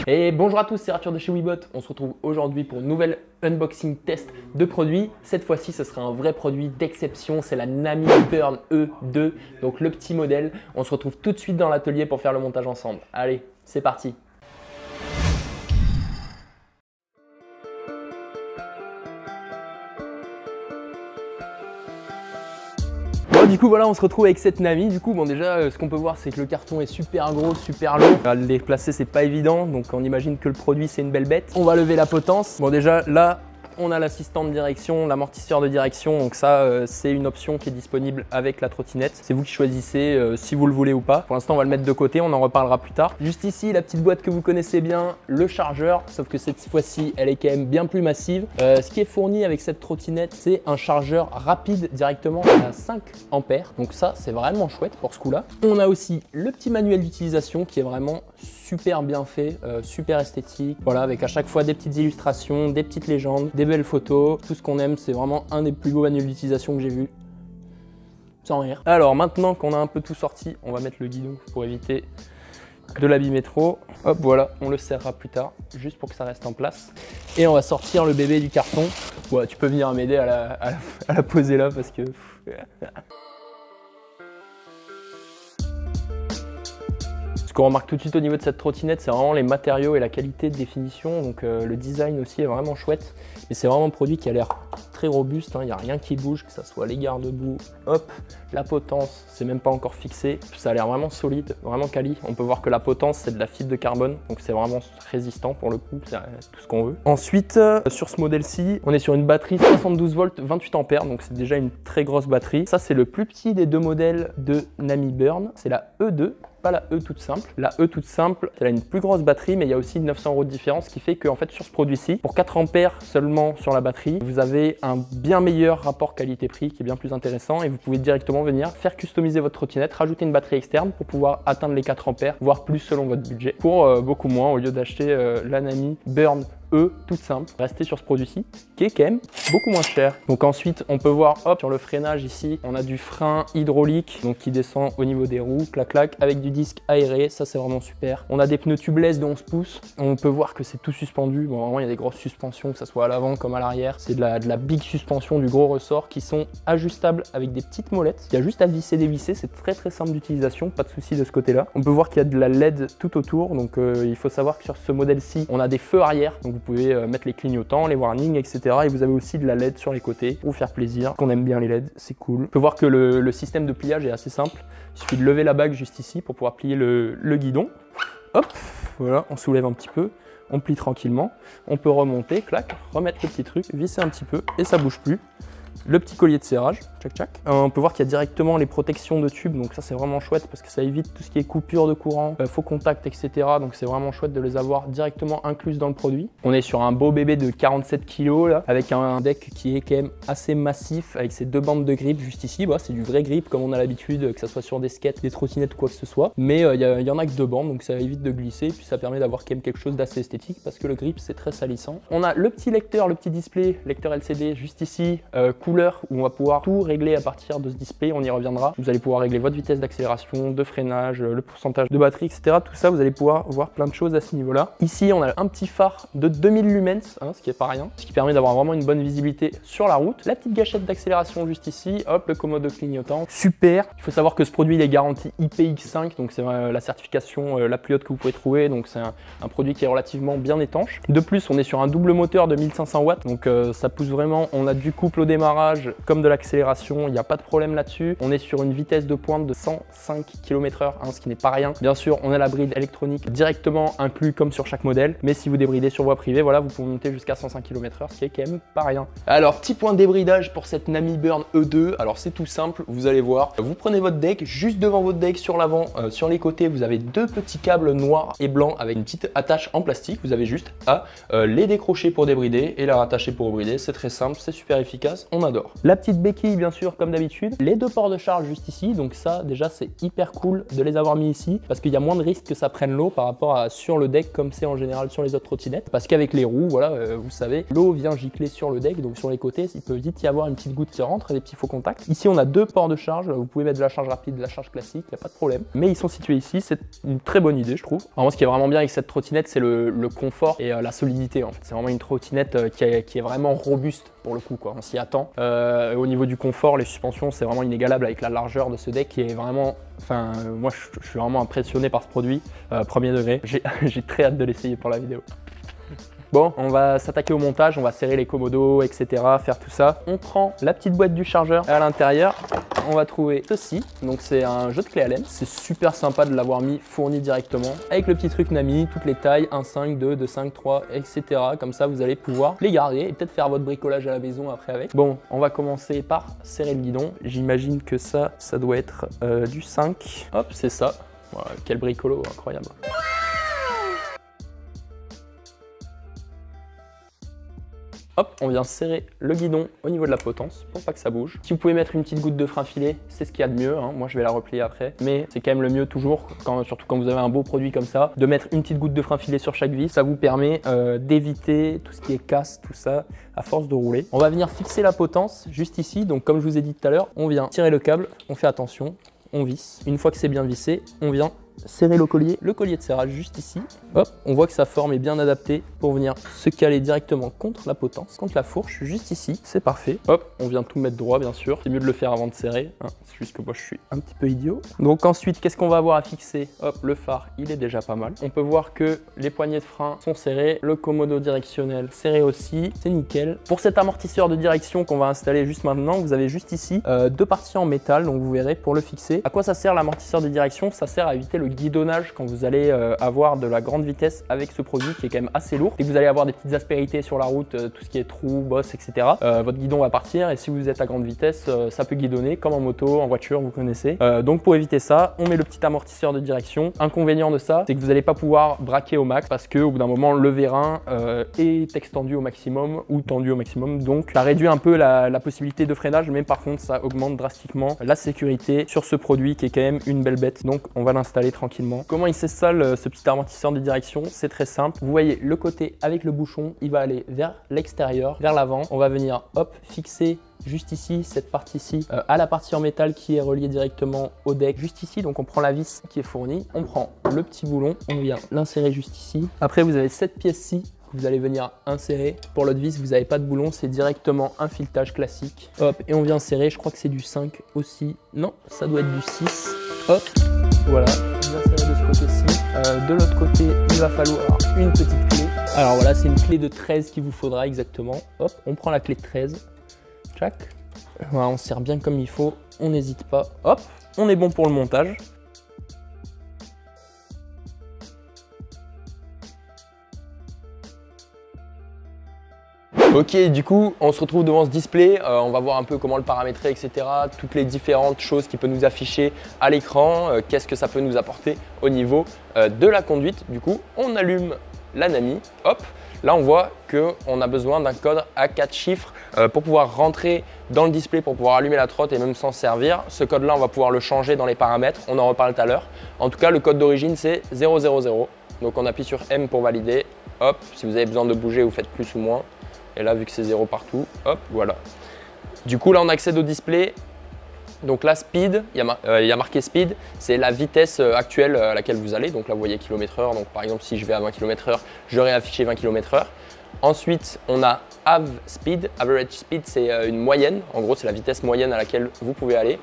Et bonjour à tous, c'est Arthur de chez Webot. On se retrouve aujourd'hui pour une nouvelle unboxing test de produit. Cette fois-ci, ce sera un vrai produit d'exception. C'est la Nami Burn E2, donc le petit modèle. On se retrouve tout de suite dans l'atelier pour faire le montage ensemble. Allez, c'est parti. Bon, du coup voilà, on se retrouve avec cette Nami. Du coup bon, déjà ce qu'on peut voir, c'est que le carton est super gros, super lourd. À le déplacer, c'est pas évident, donc on imagine que le produit c'est une belle bête. On va lever la potence. Bon, déjà là on a l'assistant de direction, l'amortisseur de direction, donc ça c'est une option qui est disponible avec la trottinette. C'est vous qui choisissez si vous le voulez ou pas. Pour l'instant on va le mettre de côté, on en reparlera plus tard. Juste ici la petite boîte que vous connaissez bien, le chargeur, sauf que cette fois-ci elle est quand même bien plus massive. Ce qui est fourni avec cette trottinette, c'est un chargeur rapide directement à 5 ampères, donc ça c'est vraiment chouette pour ce coup là. On a aussi le petit manuel d'utilisation qui est vraiment super bien fait, super esthétique, voilà, avec à chaque fois des petites illustrations, des petites légendes, des belles photos, tout ce qu'on aime. C'est vraiment un des plus beaux manuels d'utilisation que j'ai vu, sans rire. Alors maintenant qu'on a un peu tout sorti, on va mettre le guidon pour éviter de l'abîmer trop. Hop, voilà, on le serrera plus tard, juste pour que ça reste en place. Et on va sortir le bébé du carton. Ouais, tu peux venir m'aider à la poser là parce que... Ce qu'on remarque tout de suite au niveau de cette trottinette, c'est vraiment les matériaux et la qualité de définition. Donc le design aussi est vraiment chouette. Et c'est vraiment un produit qui a l'air très robuste, hein. Il n'y a rien qui bouge, que ce soit les garde-boue, hop, la potence, c'est même pas encore fixé. Ça a l'air vraiment solide, vraiment quali. On peut voir que la potence, c'est de la fibre de carbone, donc c'est vraiment résistant pour le coup, c'est tout ce qu'on veut. Ensuite, sur ce modèle-ci, on est sur une batterie 72 volts, 28 ampères, donc c'est déjà une très grosse batterie. Ça, c'est le plus petit des deux modèles de Nami Burn, c'est la E2. Pas la E toute simple. La E toute simple, elle a une plus grosse batterie, mais il y a aussi 900 € de différence, ce qui fait qu'en fait sur ce produit-ci, pour 4 ampères seulement sur la batterie, vous avez un bien meilleur rapport qualité-prix qui est bien plus intéressant et vous pouvez directement venir faire customiser votre trottinette, rajouter une batterie externe pour pouvoir atteindre les 4 ampères, voire plus selon votre budget, pour beaucoup moins au lieu d'acheter la Nami Burn E toute simple. Restez sur ce produit-ci qui est quand même beaucoup moins cher. Donc ensuite on peut voir, hop, sur le freinage ici, on a du frein hydraulique donc qui descend au niveau des roues, clac clac, avec du disque aéré, ça c'est vraiment super. On a des pneus tubeless de 11 pouces, on peut voir que c'est tout suspendu. Bon, vraiment il y a des grosses suspensions, que ça soit à l'avant comme à l'arrière. C'est de la big suspension, du gros ressort qui sont ajustables avec des petites molettes. Il y a juste à visser, dévisser, c'est très simple d'utilisation, pas de souci de ce côté-là. On peut voir qu'il y a de la LED tout autour, donc il faut savoir que sur ce modèle-ci, on a des feux arrière, donc vous pouvez mettre les clignotants, les warnings, etc. Et vous avez aussi de la LED sur les côtés pour vous faire plaisir. Qu'on aime bien les LED, c'est cool. On peut voir que le système de pliage est assez simple. Il suffit de lever la bague juste ici pour pouvoir plier le guidon. Hop, voilà, on soulève un petit peu, on plie tranquillement. On peut remonter, clac, remettre le petit truc, visser un petit peu et ça bouge plus. Le petit collier de serrage, tchac tchac. On peut voir qu'il y a directement les protections de tubes, donc ça c'est vraiment chouette parce que ça évite tout ce qui est coupure de courant, faux contact, etc. Donc c'est vraiment chouette de les avoir directement incluses dans le produit. On est sur un beau bébé de 47 kg là, avec un deck qui est quand même assez massif, avec ses deux bandes de grip juste ici. Bah, c'est du vrai grip comme on a l'habitude, que ça soit sur des skates, des trottinettes ou quoi que ce soit. Mais il y en a que deux bandes, donc ça évite de glisser, puis ça permet d'avoir quand même quelque chose d'assez esthétique parce que le grip c'est très salissant. On a le petit lecteur, le petit display, lecteur LCD juste ici, couleur, où on va pouvoir tout régler à partir de ce display, on y reviendra. Vous allez pouvoir régler votre vitesse d'accélération, de freinage, le pourcentage de batterie, etc. Tout ça, vous allez pouvoir voir plein de choses à ce niveau-là. Ici, on a un petit phare de 2000 lumens, hein, ce qui est pas rien, ce qui permet d'avoir vraiment une bonne visibilité sur la route. La petite gâchette d'accélération juste ici, hop, le commode clignotant, super. Il faut savoir que ce produit il est garanti IPX5, donc c'est la certification la plus haute que vous pouvez trouver, donc c'est un produit qui est relativement bien étanche. De plus, on est sur un double moteur de 1500 watts, donc ça pousse vraiment. On a du couple au démarrage comme de l'accélération, il n'y a pas de problème là-dessus. On est sur une vitesse de pointe de 105 km/h, hein, ce qui n'est pas rien. Bien sûr, on a la bride électronique directement inclus comme sur chaque modèle, mais si vous débridez sur voie privée, voilà, vous pouvez monter jusqu'à 105 km/h, ce qui est quand même pas rien. Alors, petit point de débridage pour cette Nami Burn E2. Alors, c'est tout simple, vous allez voir. Vous prenez votre deck, juste devant votre deck, sur l'avant, sur les côtés, vous avez deux petits câbles noirs et blancs avec une petite attache en plastique. Vous avez juste à les décrocher pour débrider et la rattacher pour brider. C'est très simple, c'est super efficace, on adore. La petite béquille, bien bien sûr, comme d'habitude, les 2 ports de charge juste ici. Donc ça, déjà, c'est hyper cool de les avoir mis ici parce qu'il y a moins de risques que ça prenne l'eau par rapport à sur le deck comme c'est en général sur les autres trottinettes. Parce qu'avec les roues, voilà, vous savez, l'eau vient gicler sur le deck, donc sur les côtés, il peut vite y avoir une petite goutte qui rentre et des petits faux contacts. Ici, on a 2 ports de charge. Vous pouvez mettre de la charge rapide, de la charge classique, il n'y a pas de problème. Mais ils sont situés ici, c'est une très bonne idée, je trouve. Vraiment, ce qui est vraiment bien avec cette trottinette, c'est le confort et la solidité. En fait, c'est vraiment une trottinette qui est vraiment robuste pour le coup, quoi. On s'y attend. Au niveau du confort, les suspensions, c'est vraiment inégalable avec la largeur de ce deck qui est vraiment. Enfin, moi, je suis vraiment impressionné par ce produit, premier degré. J'ai très hâte de l'essayer pour la vidéo. Bon, on va s'attaquer au montage, on va serrer les commodos, etc., faire tout ça. On prend la petite boîte du chargeur. À l'intérieur, on va trouver ceci. Donc c'est un jeu de clé Allen. C'est super sympa de l'avoir mis fourni directement. Avec le petit truc Nami, toutes les tailles, 1,5, 2, 2,5, 3, etc. Comme ça, vous allez pouvoir les garder et peut-être faire votre bricolage à la maison après avec. Bon, on va commencer par serrer le guidon. J'imagine que ça doit être du 5. Hop, c'est ça. Voilà, quel bricolo, incroyable. Hop, on vient serrer le guidon au niveau de la potence pour pas que ça bouge. Si vous pouvez mettre une petite goutte de frein filé, c'est ce qu'il y a de mieux, hein. Moi je vais la replier après, mais c'est quand même le mieux toujours, surtout quand vous avez un beau produit comme ça, de mettre une petite goutte de frein filé sur chaque vis. Ça vous permet d'éviter tout ce qui est casse, tout ça, à force de rouler. On va venir fixer la potence juste ici, donc comme je vous ai dit tout à l'heure, on vient tirer le câble, on fait attention, on visse. Une fois que c'est bien vissé, on vient serrer le collier de serrage juste ici. Hop, on voit que sa forme est bien adaptée pour venir se caler directement contre la potence, contre la fourche, juste ici, c'est parfait. Hop, on vient tout mettre droit bien sûr, c'est mieux de le faire avant de serrer, hein. C'est juste que moi je suis un petit peu idiot. Donc ensuite, qu'est-ce qu'on va avoir à fixer? Hop, le phare, il est déjà pas mal. On peut voir que les poignées de frein sont serrées, le commodo directionnel serré aussi, c'est nickel. Pour cet amortisseur de direction qu'on va installer juste maintenant, vous avez juste ici 2 parties en métal, donc vous verrez pour le fixer. À quoi ça sert l'amortisseur de direction? Ça sert à éviter le guidonnage quand vous allez avoir de la grande vitesse avec ce produit qui est quand même assez lourd et que vous allez avoir des petites aspérités sur la route, tout ce qui est trous, bosses, etc. Votre guidon va partir et si vous êtes à grande vitesse, ça peut guidonner comme en moto, en voiture, vous connaissez. Donc pour éviter ça, on met le petit amortisseur de direction. Inconvénient de ça, c'est que vous n'allez pas pouvoir braquer au max parce qu'au bout d'un moment, le vérin est extendu au maximum ou tendu au maximum. Donc ça réduit un peu la possibilité de freinage, mais par contre, ça augmente drastiquement la sécurité sur ce produit qui est quand même une belle bête. Donc on va l'installer tranquillement. Comment il s'installe ce petit amortisseur de direction? C'est très simple. Vous voyez le côté avec le bouchon, il va aller vers l'extérieur, vers l'avant. On va venir hop fixer juste ici, cette partie-ci, à la partie en métal qui est reliée directement au deck, juste ici. Donc on prend la vis qui est fournie, on prend le petit boulon, on vient l'insérer juste ici. Après vous avez cette pièce-ci que vous allez venir insérer. Pour l'autre vis, vous n'avez pas de boulon, c'est directement un filetage classique. Hop, et on vient serrer, je crois que c'est du 5 aussi. Non, ça doit être du 6. Hop, voilà, bien serré de ce côté-ci. De l'autre côté, il va falloir une petite clé. Alors voilà, c'est une clé de 13 qu'il vous faudra exactement. Hop, on prend la clé de 13. Tchac. Voilà, on serre bien comme il faut, on n'hésite pas. Hop, on est bon pour le montage. Ok, du coup, on se retrouve devant ce display. On va voir un peu comment le paramétrer, etc. Toutes les différentes choses qu'il peut nous afficher à l'écran. Qu'est-ce que ça peut nous apporter au niveau de la conduite. Du coup, on allume la Nami. Hop, là, on voit qu'on a besoin d'un code à 4 chiffres pour pouvoir rentrer dans le display, pour pouvoir allumer la trotte et même s'en servir. Ce code-là, on va pouvoir le changer dans les paramètres. On en reparle tout à l'heure. En tout cas, le code d'origine, c'est 000. Donc, on appuie sur M pour valider. Hop, si vous avez besoin de bouger, vous faites plus ou moins. Et là, vu que c'est 0 partout, hop, voilà. Du coup, là, on accède au display. Donc là, speed, il y a marqué speed, c'est la vitesse actuelle à laquelle vous allez. Donc là, vous voyez km/h. Donc par exemple, si je vais à 20 km/h, j'aurai affiché 20 km/h. Ensuite, on a average speed, c'est une moyenne. En gros, c'est la vitesse moyenne à laquelle vous pouvez aller.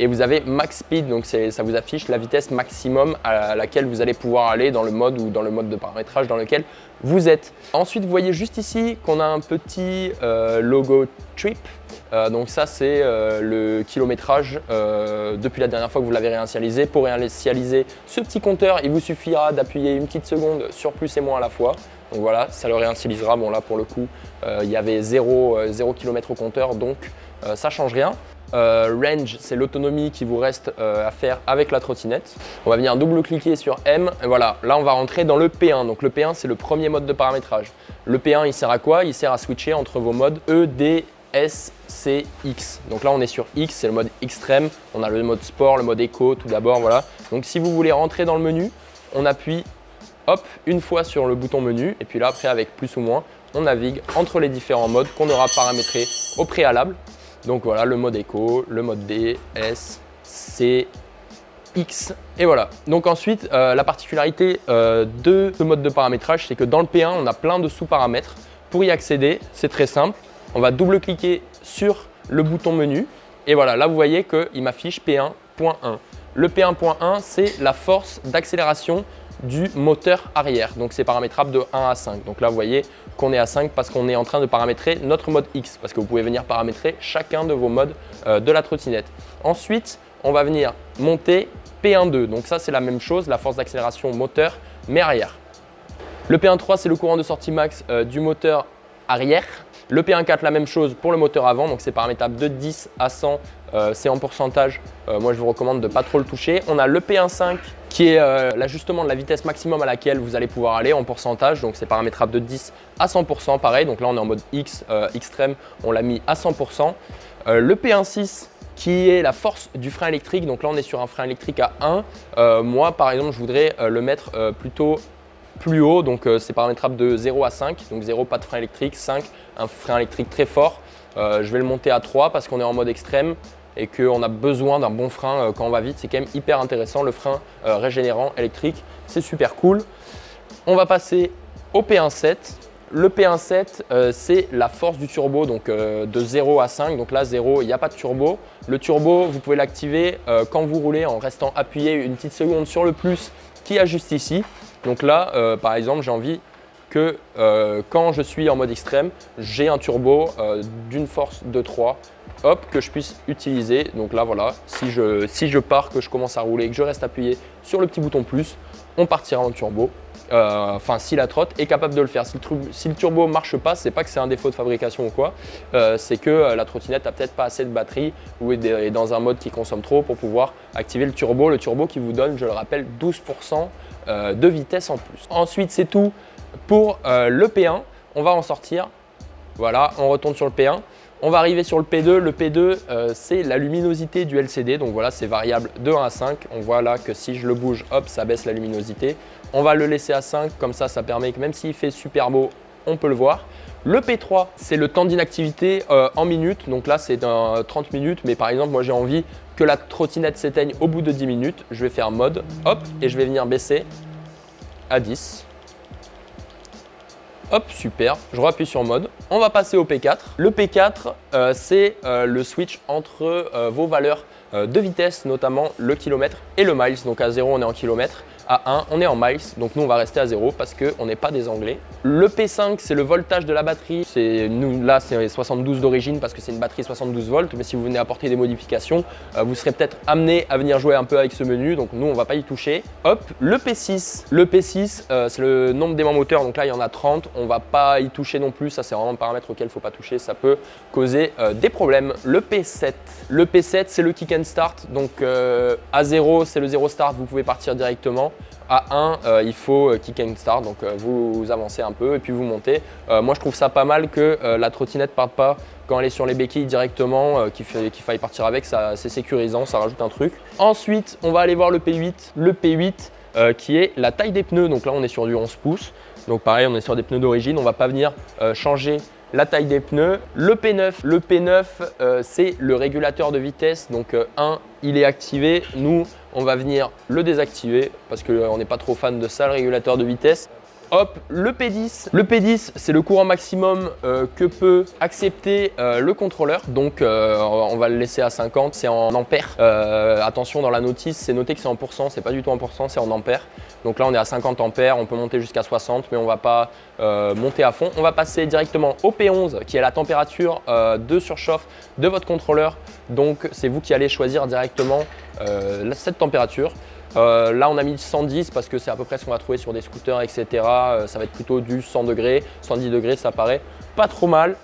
Et vous avez max speed, donc ça vous affiche la vitesse maximum à laquelle vous allez pouvoir aller dans le mode ou dans le mode de paramétrage dans lequel vous êtes. Ensuite, vous voyez juste ici qu'on a un petit logo trip. Donc ça, c'est le kilométrage depuis la dernière fois que vous l'avez réinitialisé. Pour réinitialiser ce petit compteur, il vous suffira d'appuyer une petite seconde sur plus et moins à la fois. Donc voilà, ça le réinitialisera. Bon là, pour le coup, il y avait 0 km au compteur, donc ça ne change rien. Range, c'est l'autonomie qui vous reste à faire avec la trottinette. On va venir double-cliquer sur M et voilà, là on va rentrer dans le P1. Donc le P1, c'est le premier mode de paramétrage. Le P1, il sert à quoi? Il sert à switcher entre vos modes E, D S, C, X. Donc là, on est sur X, c'est le mode extrême. On a le mode sport, le mode éco, tout d'abord, voilà. Donc si vous voulez rentrer dans le menu, on appuie, hop, une fois sur le bouton menu. Et puis là, après, avec plus ou moins, on navigue entre les différents modes qu'on aura paramétrés au préalable. Donc voilà, le mode éco, le mode D, S, C, X, et voilà. Donc ensuite, la particularité de ce mode de paramétrage, c'est que dans le P1, on a plein de sous-paramètres. Pour y accéder, c'est très simple. On va double-cliquer sur le bouton menu. Et voilà, là, vous voyez qu'il m'affiche P1.1. Le P1.1, c'est la force d'accélération du moteur arrière. Donc, c'est paramétrable de 1 à 5. Donc là, vous voyez qu'on est à 5 parce qu'on est en train de paramétrer notre mode X. Parce que vous pouvez venir paramétrer chacun de vos modes de la trottinette. Ensuite, on va venir monter P1.2. Donc ça, c'est la même chose, la force d'accélération moteur, mais arrière. Le P1.3, c'est le courant de sortie max du moteur arrière. Le P1.4, la même chose pour le moteur avant. Donc c'est paramétrable de 10 à 100. C'est en pourcentage. Moi, je vous recommande de ne pas trop le toucher. On a le P1.5 qui est l'ajustement de la vitesse maximum à laquelle vous allez pouvoir aller en pourcentage. Donc c'est paramétrable de 10 à 100%. Pareil, donc là, on est en mode X, extrême. On l'a mis à 100%. Le P1.6 qui est la force du frein électrique. Donc là, on est sur un frein électrique à 1. Moi, par exemple, je voudrais le mettre plutôt plus haut. Donc, c'est paramétrable de 0 à 5. Donc, 0, pas de frein électrique. 5, un frein électrique très fort. Je vais le monter à 3 parce qu'on est en mode extrême et qu'on a besoin d'un bon frein quand on va vite. C'est quand même hyper intéressant. Le frein régénérant électrique, c'est super cool. On va passer au P1.7. Le P1.7, c'est la force du turbo, donc de 0 à 5. Donc là, 0, il n'y a pas de turbo. Le turbo, vous pouvez l'activer quand vous roulez en restant appuyé une petite seconde sur le plus qui est juste ici. Donc là, par exemple, j'ai envie que quand je suis en mode extrême, j'ai un turbo d'une force de 3, hop, que je puisse utiliser. Donc là, voilà, si je pars, que je commence à rouler et que je reste appuyé sur le petit bouton plus, on partira en turbo. Enfin, si la trotte est capable de le faire. Si le turbo ne marche pas, c'est pas que c'est un défaut de fabrication ou quoi, c'est que la trottinette n'a peut-être pas assez de batterie ou est dans un mode qui consomme trop pour pouvoir activer le turbo. Le turbo qui vous donne, je le rappelle, 12% de vitesse en plus. Ensuite, c'est tout pour le P1. On va en sortir. Voilà, on retourne sur le P1. On va arriver sur le P2. Le P2, c'est la luminosité du LCD. Donc voilà, c'est variable de 1 à 5. On voit là que si je le bouge, hop, ça baisse la luminosité. On va le laisser à 5. Comme ça permet que même s'il fait super beau, on peut le voir. Le P3, c'est le temps d'inactivité en minutes. Donc là, c'est 30 minutes. Mais par exemple, moi, j'ai envie que la trottinette s'éteigne au bout de 10 minutes. Je vais faire mode, hop, et je vais venir baisser à 10. Hop, super, je rappuie sur mode. On va passer au P4. Le P4, c'est le switch entre vos valeurs de vitesse, notamment le kilomètre et le miles. Donc à 0, on est en kilomètres. À 1, on est en miles. Donc nous, on va rester à 0 parce qu'on n'est pas des Anglais. Le P5, c'est le voltage de la batterie. Là, c'est 72 d'origine parce que c'est une batterie 72 volts. Mais si vous venez apporter des modifications, vous serez peut-être amené à venir jouer un peu avec ce menu. Donc nous, on ne va pas y toucher. Hop, le P6. Le P6, c'est le nombre d'aimants moteurs. Donc là, il y en a 30. On ne va pas y toucher non plus. Ça, c'est vraiment un paramètre auquel il ne faut pas toucher. Ça peut causer des problèmes. Le P7. Le P7, c'est le kick and start. Donc à 0, c'est le 0 start. Vous pouvez partir directement. À 1, il faut kick and start, donc vous avancez un peu et puis vous montez. Moi, je trouve ça pas mal que la trottinette ne parte pas quand elle est sur les béquilles directement, qu'il faille partir avec. C'est sécurisant, ça rajoute un truc. Ensuite, on va aller voir le P8. Le P8 qui est la taille des pneus. Donc là, on est sur du 11 pouces. Donc pareil, on est sur des pneus d'origine. On ne va pas venir changer la taille des pneus. Le P9, c'est le régulateur de vitesse. Donc 1, il est activé. Nous, on va venir le désactiver parce qu'on n'est pas trop fan de ça, le régulateur de vitesse. Hop, le P10. Le P10, c'est le courant maximum que peut accepter le contrôleur. Donc, on va le laisser à 50, c'est en ampères. Attention, dans la notice, c'est noté que c'est en pourcent, c'est pas du tout en pourcent, c'est en ampères. Donc là, on est à 50 ampères, on peut monter jusqu'à 60, mais on va pas monter à fond. On va passer directement au P11, qui est la température de surchauffe de votre contrôleur. Donc, c'est vous qui allez choisir directement cette température. Là, on a mis 110 parce que c'est à peu près ce qu'on va trouver sur des scooters, etc. Ça va être plutôt du 100 degrés, 110 degrés, ça paraît pas trop mal.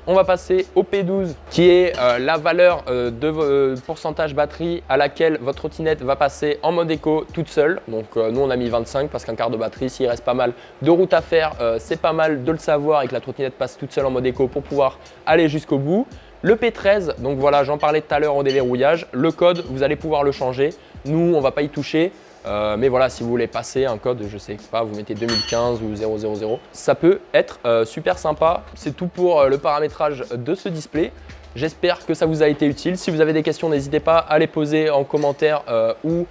On va passer au P12 qui est la valeur de pourcentage batterie à laquelle votre trottinette va passer en mode éco toute seule. Donc nous, on a mis 25 parce qu'un quart de batterie, s'il reste pas mal de route à faire, c'est pas mal de le savoir et que la trottinette passe toute seule en mode éco pour pouvoir aller jusqu'au bout. Le P13, donc voilà, j'en parlais tout à l'heure au déverrouillage. Le code, vous allez pouvoir le changer. Nous, on ne va pas y toucher. Mais voilà, si vous voulez passer un code, je sais pas, vous mettez 2015 ou 000, ça peut être super sympa. C'est tout pour le paramétrage de ce display. J'espère que ça vous a été utile. Si vous avez des questions, n'hésitez pas à les poser en commentaire ou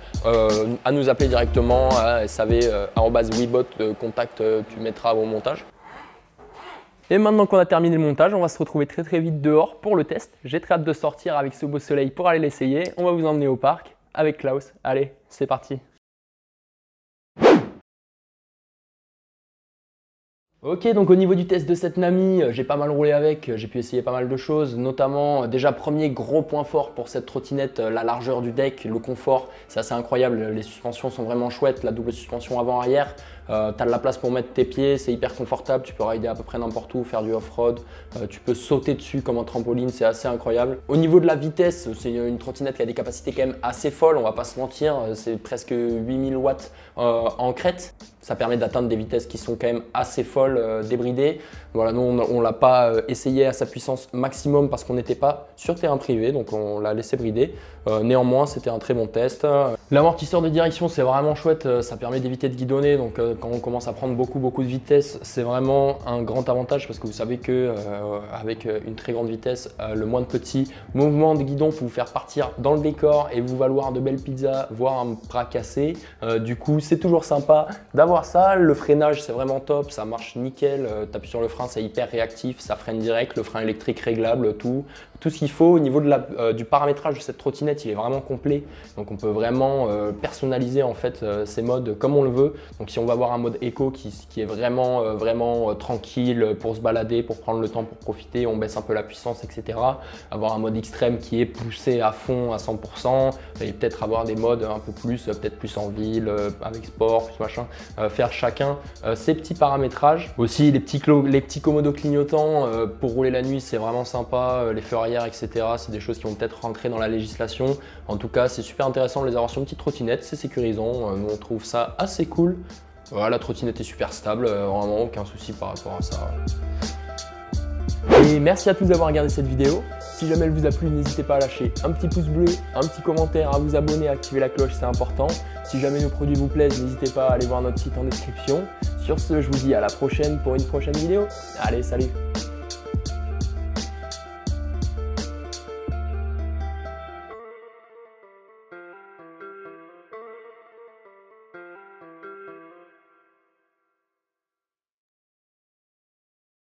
à nous appeler directement à sav@webot contact, tu mettras au montage. Et maintenant qu'on a terminé le montage, on va se retrouver très vite dehors pour le test. J'ai très hâte de sortir avec ce beau soleil pour aller l'essayer. On va vous emmener au parc avec Klaus. Allez, c'est parti. Ok, donc au niveau du test de cette Nami, j'ai pas mal roulé avec, j'ai pu essayer pas mal de choses, notamment déjà premier gros point fort pour cette trottinette, la largeur du deck, le confort, c'est assez incroyable, les suspensions sont vraiment chouettes, la double suspension avant-arrière, tu as de la place pour mettre tes pieds, c'est hyper confortable, tu peux rider à peu près n'importe où, faire du off-road, tu peux sauter dessus comme un trampoline, c'est assez incroyable. Au niveau de la vitesse, c'est une trottinette qui a des capacités quand même assez folles, on va pas se mentir, c'est presque 8000 watts en crête. Ça permet d'atteindre des vitesses qui sont quand même assez folles, débridées. Voilà, nous, on ne l'a pas essayé à sa puissance maximum parce qu'on n'était pas sur terrain privé, donc on l'a laissé brider. Néanmoins, c'était un très bon test. L'amortisseur de direction, c'est vraiment chouette. Ça permet d'éviter de guidonner. Donc, quand on commence à prendre beaucoup de vitesse, c'est vraiment un grand avantage parce que vous savez que avec une très grande vitesse, le moindre petit mouvement de guidon peut vous faire partir dans le décor et vous valoir de belles pizzas, voire un bras cassé. Du coup, c'est toujours sympa d'avoir ça. Le freinage, c'est vraiment top. Ça marche nickel. Tu appuies sur le frein, c'est hyper réactif. Ça freine direct. Le frein électrique réglable, tout ce qu'il faut. Au niveau de du paramétrage de cette trottinette, il est vraiment complet. Donc, on peut vraiment personnaliser en fait ces modes comme on le veut. Donc, si on va avoir un mode éco qui est vraiment tranquille pour se balader, pour prendre le temps pour profiter, on baisse un peu la puissance, etc. Avoir un mode extrême qui est poussé à fond à 100% et peut-être avoir des modes un peu plus, peut-être plus en ville, avec sport, plus machin. Faire chacun ses petits paramétrages. Aussi les petits commodos clignotants pour rouler la nuit, c'est vraiment sympa. Les feux arrière, etc. C'est des choses qui vont peut-être rentrer dans la législation. En tout cas, c'est super intéressant de les avoir sur une petite trottinette. C'est sécurisant. Nous, on trouve ça assez cool. Voilà, la trottinette est super stable. Vraiment, aucun souci par rapport à ça. Et merci à tous d'avoir regardé cette vidéo. Si jamais elle vous a plu, n'hésitez pas à lâcher un petit pouce bleu, un petit commentaire, à vous abonner, à activer la cloche, c'est important. Si jamais nos produits vous plaisent, n'hésitez pas à aller voir notre site en description. Sur ce, je vous dis à la prochaine pour une prochaine vidéo. Allez, salut!